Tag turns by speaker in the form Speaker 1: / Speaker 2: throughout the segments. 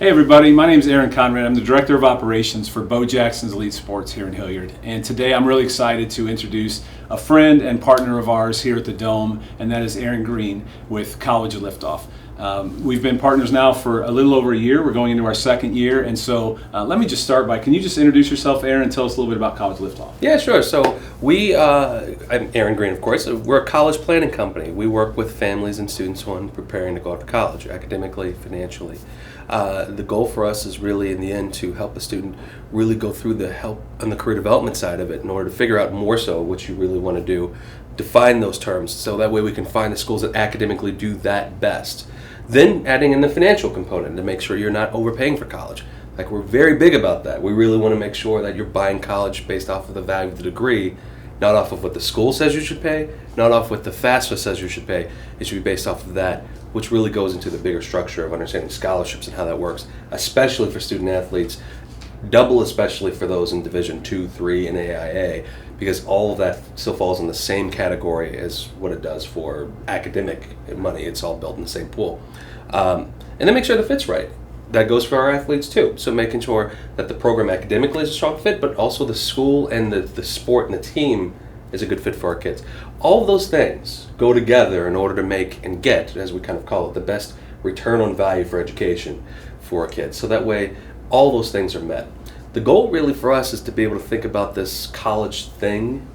Speaker 1: Hey everybody, my name is Aaron Conrad. I'm the Director of Operations for Bo Jackson's Elite Sports here in Hilliard. And today I'm really excited to introduce a friend and partner of ours here at the Dome, and that is Aaron Green with College Liftoff. We've been partners now for a little over a year. We're going into our second year, and so let me just start by, can you just introduce yourself, Aaron, and tell us a little bit about College Liftoff?
Speaker 2: Yeah, sure. So I'm Aaron Green, of course. We're a college planning company. We work with families and students on preparing to go off to college, academically, financially. The goal for us is really, in the end, to help a student really go through the help on the career development side of it in order to figure out more so what you really want to do, define those terms, so that way we can find the schools that academically do that best. Then adding in the financial component to make sure you're not overpaying for college. Like, we're very big about that. We really want to make sure that you're buying college based off of the value of the degree, not off of what the school says you should pay, not off what the FAFSA says you should pay. It should be based off of that, which really goes into the bigger structure of understanding scholarships and how that works, especially for student athletes, double especially for those in Division 2, 3, and AIA, because all of that still falls in the same category as what it does for academic money. It's all built in the same pool. And then make sure the fit's right. That goes for our athletes too. So making sure that the program academically is a strong fit, but also the school and the sport and the team is a good fit for our kids. All of those things go together in order to make and get, as we kind of call it, the best return on value for education for our kids. So that way all those things are met. The goal really for us is to be able to think about this college thing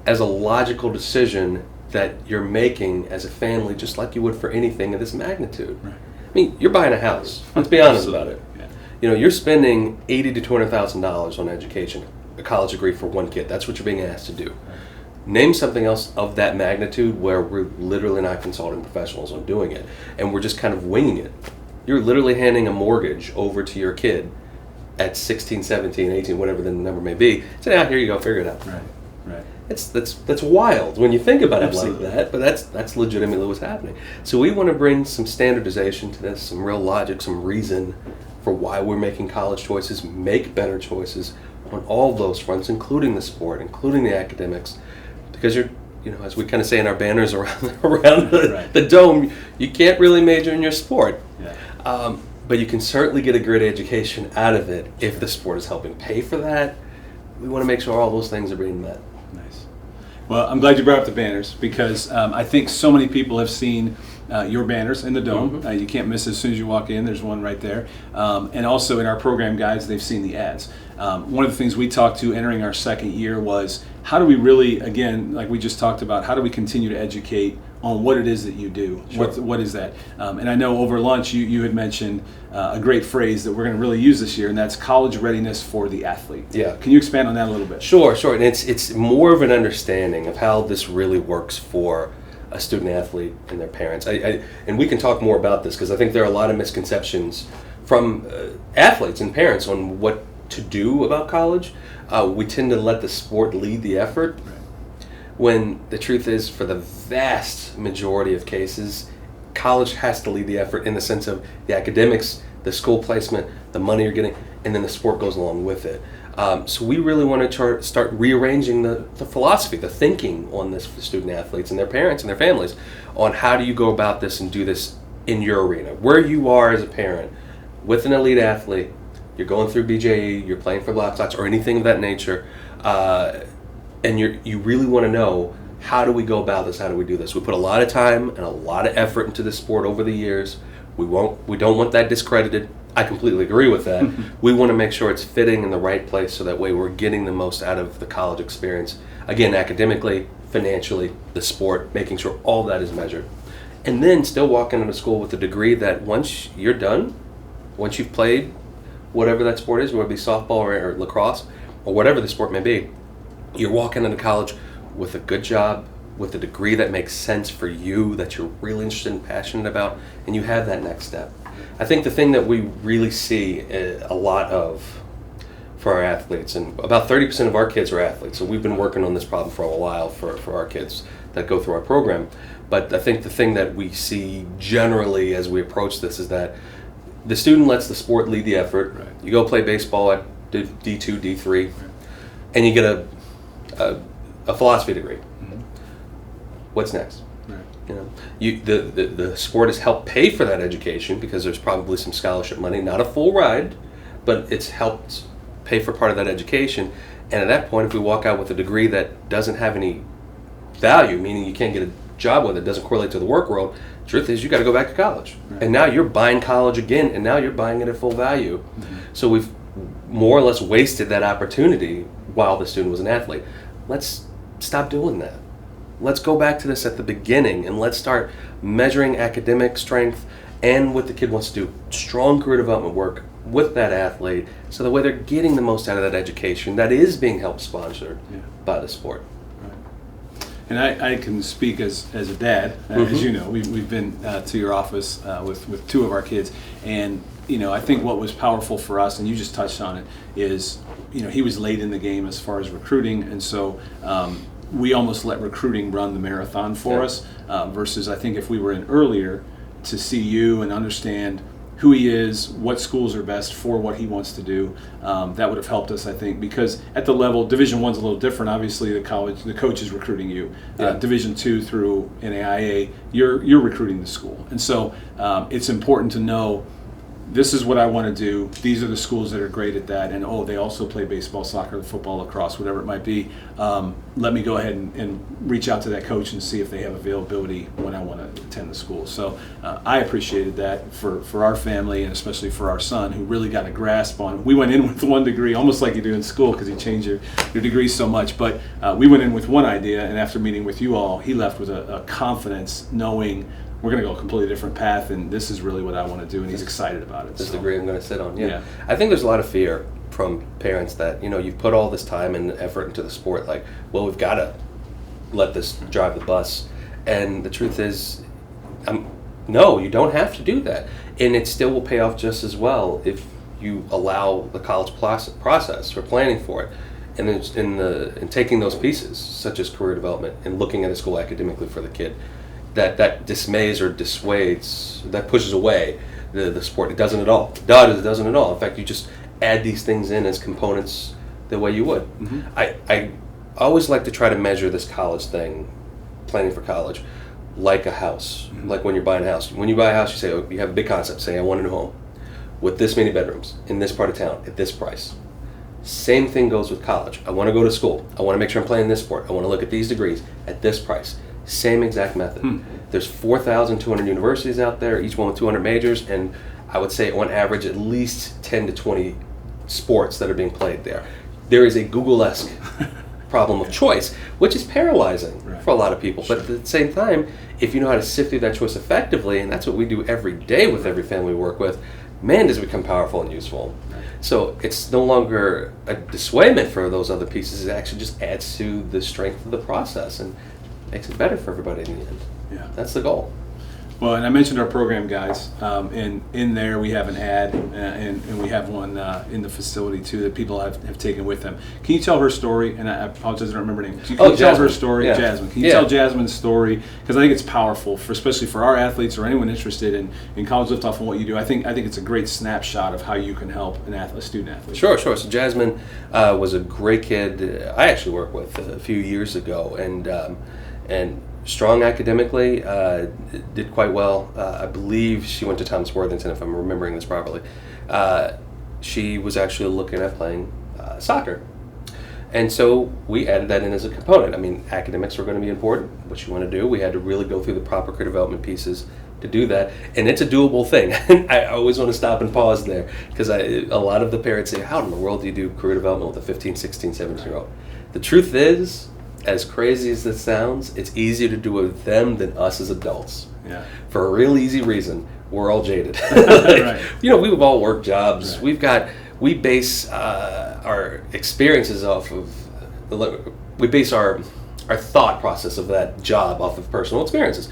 Speaker 2: as a logical decision that you're making as a family, just like you would for anything of this magnitude.
Speaker 1: Right.
Speaker 2: I mean, you're buying a house. Let's be honest about it.
Speaker 1: Yeah.
Speaker 2: You know, you're spending $80,000 to $200,000 on education, a college degree for one kid. That's what you're being asked to do.
Speaker 1: Right.
Speaker 2: Name something else of that magnitude where we're literally not consulting professionals on doing it, and we're just kind of winging it. You're literally handing a mortgage over to your kid at 16, 17, 18, whatever the number may be. Say, here you go, figure it out.
Speaker 1: Right. Right.
Speaker 2: That's wild when you think about it.
Speaker 1: Absolutely.
Speaker 2: Like that, but that's legitimately what's happening. So we want to bring some standardization to this, some real logic, some reason for why we're making college choices, make better choices on all those fronts, including the sport, including the academics, because as we kind of say in our banners around the Dome, you can't really major in your sport.
Speaker 1: Yeah.
Speaker 2: But you can certainly get a great education out of it if the sport is helping pay for that. We want to make sure all those things are being met.
Speaker 1: Nice. Well, I'm glad you brought up the banners, because I think so many people have seen your banners in the Dome.
Speaker 2: Mm-hmm.
Speaker 1: You can't miss it as soon as you walk in. There's one right there. And also in our program guides, they've seen the ads. One of the things we talked to entering our second year was, how do we really, again, like we just talked about, how do we continue to educate on what it is that you do?
Speaker 2: Sure.
Speaker 1: What is that? And I know over lunch you had mentioned a great phrase that we're going to really use this year, and that's college readiness for the athlete.
Speaker 2: Yeah.
Speaker 1: Can you expand on that a little bit?
Speaker 2: Sure. And it's more of an understanding of how this really works for a student athlete and their parents. And we can talk more about this, because I think there are a lot of misconceptions from athletes and parents on what to do about college. We tend to let the sport lead the effort, when the truth is, for the vast majority of cases, college has to lead the effort in the sense of the academics, the school placement, the money you're getting, and then the sport goes along with it. So we really want to start rearranging the philosophy, the thinking on this for student athletes and their parents and their families, on how do you go about this and do this in your arena, where you are as a parent with an elite athlete. You're going through BJE, you're playing for Black Sox or anything of that nature, and you really want to know, how do we go about this? How do we do this? We put a lot of time and a lot of effort into this sport over the years. We don't want that discredited. I completely agree with that. We want to make sure it's fitting in the right place, so that way we're getting the most out of the college experience. Again, academically, financially, the sport, making sure all that is measured. And then still walking into school with a degree that once you're done, once you've played whatever that sport is, whether it be softball or lacrosse or whatever the sport may be, you're walking into college with a good job, with a degree that makes sense for you, that you're really interested and passionate about, and you have that next step. I think the thing that we really see a lot of for our athletes, and about 30% of our kids are athletes, so we've been working on this problem for a while for our kids that go through our program. But I think the thing that we see generally as we approach this is that the student lets the sport lead the effort.
Speaker 1: Right.
Speaker 2: You go play baseball at D2, D3, and you get a philosophy degree.
Speaker 1: Mm-hmm.
Speaker 2: What's next?
Speaker 1: Right.
Speaker 2: You know, the sport has helped pay for that education because there's probably some scholarship money, not a full ride, but it's helped pay for part of that education. And at that point, if we walk out with a degree that doesn't have any value, meaning you can't get a job with it, doesn't correlate to the work world, the truth is you got to go back to college. Right. And now you're buying college again, and now you're buying it at full value. Mm-hmm. So we've more or less wasted that opportunity while the student was an athlete. Let's stop doing that. Let's go back to this at the beginning, and let's start measuring academic strength and what the kid wants to do. Strong career development work with that athlete, so that way they're getting the most out of that education that is being helped sponsored by the sport.
Speaker 1: Right. And I can speak as a dad, as you know, we've been to your office with two of our kids, and I think what was powerful for us, and you just touched on it, is he was late in the game as far as recruiting, and so we almost let recruiting run the marathon for us, versus I think if we were in earlier to see you and understand who he is, what schools are best for what he wants to do, that would have helped us, I think, because at the level, Division I's a little different. Obviously, the coach is recruiting you. Division II through NAIA, you're recruiting the school, and so it's important to know, this is what I want to do. These are the schools that are great at that, and they also play baseball, soccer, football, lacrosse, whatever it might be. Let me go ahead and reach out to that coach and see if they have availability when I want to attend the school. So I appreciated that for our family, and especially for our son, who really got a grasp on. We went in with one degree, almost like you do in school, because you change your degree so much. But we went in with one idea, and after meeting with you all, he left with a confidence, knowing we're going to go a completely different path, and this is really what I want to do, and he's excited about it.
Speaker 2: This degree I'm going to sit on, I think there's a lot of fear from parents that, you've put all this time and effort into the sport, like, well, we've got to let this drive the bus. And the truth is, no, you don't have to do that. And it still will pay off just as well if you allow the college process for planning for it. And in taking those pieces, such as career development, and looking at a school academically for the kid, that dismays or dissuades, that pushes away the sport. It doesn't at all. It doesn't at all. In fact, you just add these things in as components the way you would. Mm-hmm. I always like to try to measure this college thing, planning for college, like a house. Mm-hmm. Like when you're buying a house. When you buy a house, you say, you have a big concept. Say, I want a new home with this many bedrooms in this part of town at this price. Same thing goes with college. I want to go to school. I want to make sure I'm playing this sport. I want to look at these degrees at this price. Same exact method. There's 4,200 universities out there, each one with 200 majors, and I would say on average at least 10 to 20 sports that are being played there. There is a Google-esque problem of choice, which is paralyzing for a lot of people. But at the same time, if you know how to sift through that choice effectively, and that's what we do every day with every family we work with, man, does it become powerful and useful. So it's no longer a dissuadement for those other pieces. It actually just adds to the strength of the process and makes it better for everybody in the end. Yeah, that's the goal.
Speaker 1: Well, and I mentioned our program guides, and in there we have an ad, and we have one in the facility too that people have taken with them. Can you tell her story? And I apologize, I don't remember her name. Can you tell her story, Jasmine? Can you tell Jasmine's story? Because I think it's powerful, especially for our athletes or anyone interested in College Liftoff and what you do. I think it's a great snapshot of how you can help a student athlete.
Speaker 2: Sure. So Jasmine was a great kid. I actually worked with a few years ago, and strong academically, did quite well. I believe she went to Thomas Worthington, if I'm remembering this properly. She was actually looking at playing soccer. And so we added that in as a component. I mean, academics were going to be important, what you want to do. We had to really go through the proper career development pieces to do that. And it's a doable thing. I always want to stop and pause there, because a lot of the parents say, how in the world do you do career development with a 15, 16, 17-year-old? The truth is, as crazy as this sounds, it's easier to do with them than us as adults. Yeah. For a real easy reason, we're all jaded. Right. We've all worked jobs. Right. We base our experiences off of, we base our thought process of that job off of personal experiences.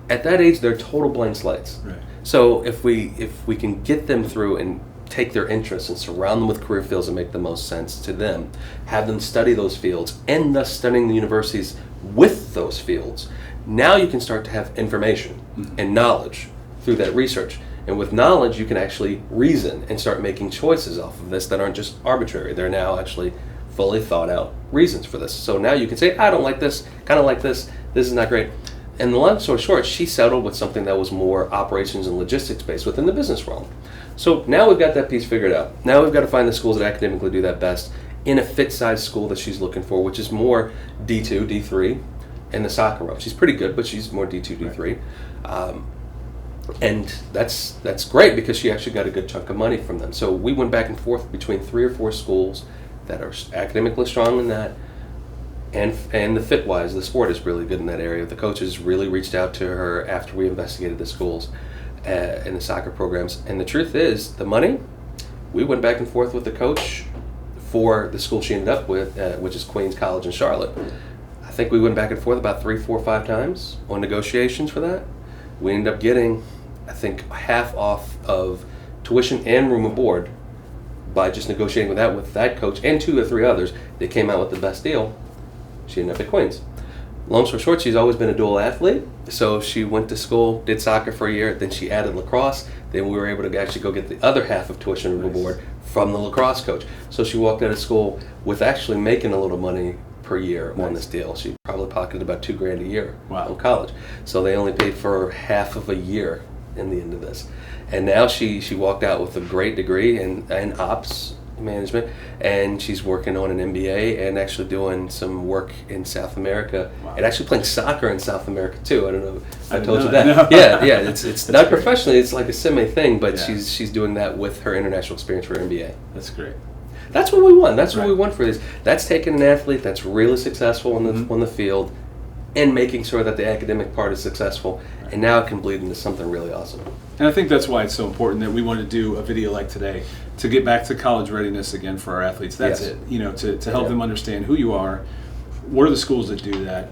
Speaker 2: At that age, they're total blank slates. Right. So if we can get them through and take their interests and surround them with career fields that make the most sense to them, have them study those fields, and thus studying the universities with those fields, now you can start to have information and knowledge through that research. And with knowledge, you can actually reason and start making choices off of this that aren't just arbitrary. They're now actually fully thought out reasons for this. So now you can say, I don't like this, kind of like this is not great. And the long story short, she settled with something that was more operations and logistics based within the business realm. So now we've got that piece figured out. Now we've got to find the schools that academically do that best in a fit-sized school that she's looking for, which is more D2, D3, in the soccer realm. She's pretty good, but she's more D2, D3. And that's great because she actually got a good chunk of money from them. So we went back and forth between 3 or 4 schools that are academically strong in that, and the fit-wise, the sport is really good in that area. The coaches really reached out to her after we investigated the schools and the soccer programs. And the truth is, the money, we went back and forth with the coach for the school she ended up with, which is Queens College in Charlotte. I think we went back and forth about 3, 4, 5 times on negotiations for that. We ended up getting, I think, half off of tuition and room and board by just negotiating with that coach and 2 or 3 others. They came out with the best deal. She ended up at Queens. Long story short, she's always been a dual athlete. So she went to school, did soccer for a year, then she added lacrosse. Then we were able to actually go get the other half of tuition and room and board from the lacrosse coach. So she walked out of school with actually making a little money per year on this deal. She probably pocketed about $2,000 a year in college. So they only paid for half of a year in the end of this. And now she walked out with a great degree in ops management, and she's working on an MBA and actually doing some work in South America and actually playing soccer in South America too. I don't know if I told you that. No. Yeah, it's not great. Professionally, it's like a semi thing, but she's doing that with her international experience for her MBA.
Speaker 1: That's great.
Speaker 2: That's what we want. That's what we want for this. That's taking an athlete that's really successful on the field and making sure that the academic part is successful, and now it can bleed into something really awesome.
Speaker 1: And I think that's why it's so important that we want to do a video like today to get back to college readiness again for our athletes. That's it. To help them understand who you are, what are the schools that do that.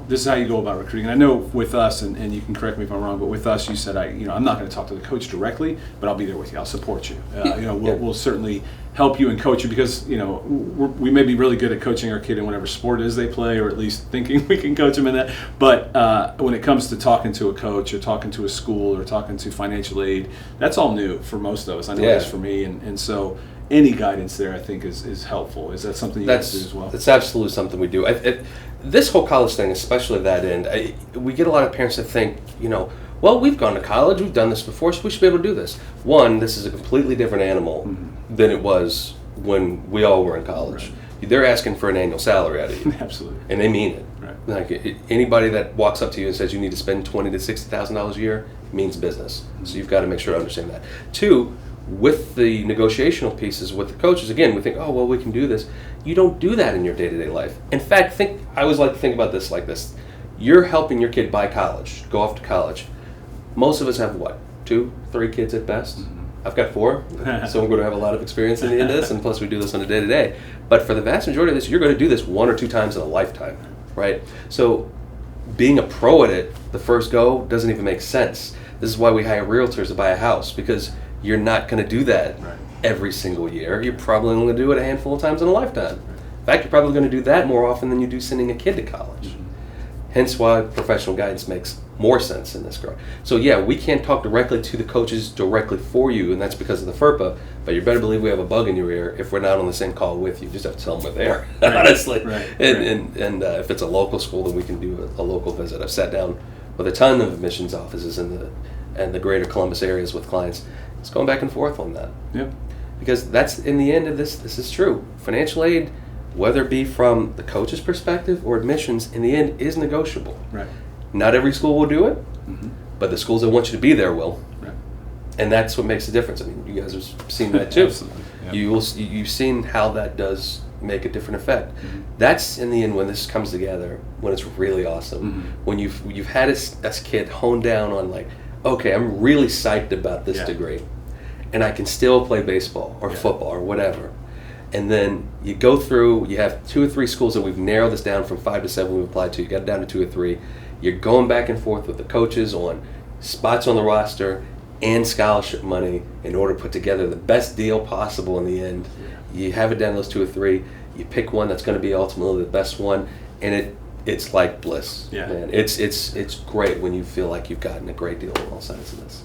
Speaker 1: This is how you go about recruiting. And I know with us, and you can correct me if I'm wrong, but with us, you said, I'm not going to talk to the coach directly, but I'll be there with you. I'll support you. We'll certainly help you and coach you because, we may be really good at coaching our kid in whatever sport it is they play, or at least thinking we can coach them in that. But when it comes to talking to a coach or talking to a school or talking to financial aid, that's all new for most of us. I know it is for me. And so any guidance there, I think, is helpful. Is that something you guys do as well?
Speaker 2: That's absolutely something we do. This whole college thing, especially that end, we get a lot of parents that think, well, we've gone to college, we've done this before, so we should be able to do this. One, this is a completely different animal than it was when we all were in college. Right. They're asking for an annual salary out of you.
Speaker 1: Absolutely.
Speaker 2: And they mean it.
Speaker 1: Right.
Speaker 2: Like anybody that walks up to you and says you need to spend $20,000 to $60,000 a year means business. So you've got to make sure to understand that. 2, with the negotiational pieces with the coaches, again, we think, oh, well, we can do this. You don't do that in your day-to-day life. In fact, I always like to think about this like this. You're helping your kid buy college, go off to college. Most of us have what, 2, 3 kids at best? I've got 4, so I'm going to have a lot of experience in the end of this, and plus we do this on a day-to-day. But for the vast majority of this, you're going to do this 1 or 2 times in a lifetime, right? So being a pro at it the first go doesn't even make sense. This is why we hire realtors to buy a house, because you're not going to do that every single year. You're probably only going to do it a handful of times in a lifetime. In fact, you're probably going to do that more often than you do sending a kid to college. Hence why professional guidance makes more sense in this regard. So we can't talk directly to the coaches directly for you, and that's because of the FERPA, but you better believe we have a bug in your ear if we're not on the same call with you. You just have to tell them we're there, honestly. And if it's a local school, then we can do a local visit. I've sat down with a ton of admissions offices in the greater Columbus areas with clients. It's going back and forth on that.
Speaker 1: Yep.
Speaker 2: Because that's, in the end of this is true. Financial aid, whether it be from the coach's perspective or admissions, in the end is negotiable.
Speaker 1: Right.
Speaker 2: Not every school will do it, but the schools that want you to be there will.
Speaker 1: Right.
Speaker 2: And that's what makes a difference. I mean, you guys have seen that too.
Speaker 1: Absolutely. Yep.
Speaker 2: You've seen how that does make a different effect. That's, in the end, when this comes together, when it's really awesome. When you've had a kid hone down on, like, okay, I'm really psyched about this degree, and I can still play baseball or football or whatever. And then you go through, you have 2 or 3 schools that we've narrowed this down from 5 to 7 we've applied to. You got it down to 2 or 3. You're going back and forth with the coaches on spots on the roster and scholarship money in order to put together the best deal possible in the end. You have it down to those 2 or 3. You pick one that's going to be ultimately the best one, and it's like bliss.
Speaker 1: Yeah.
Speaker 2: Man. It's great when you feel like you've gotten a great deal on all sides of this.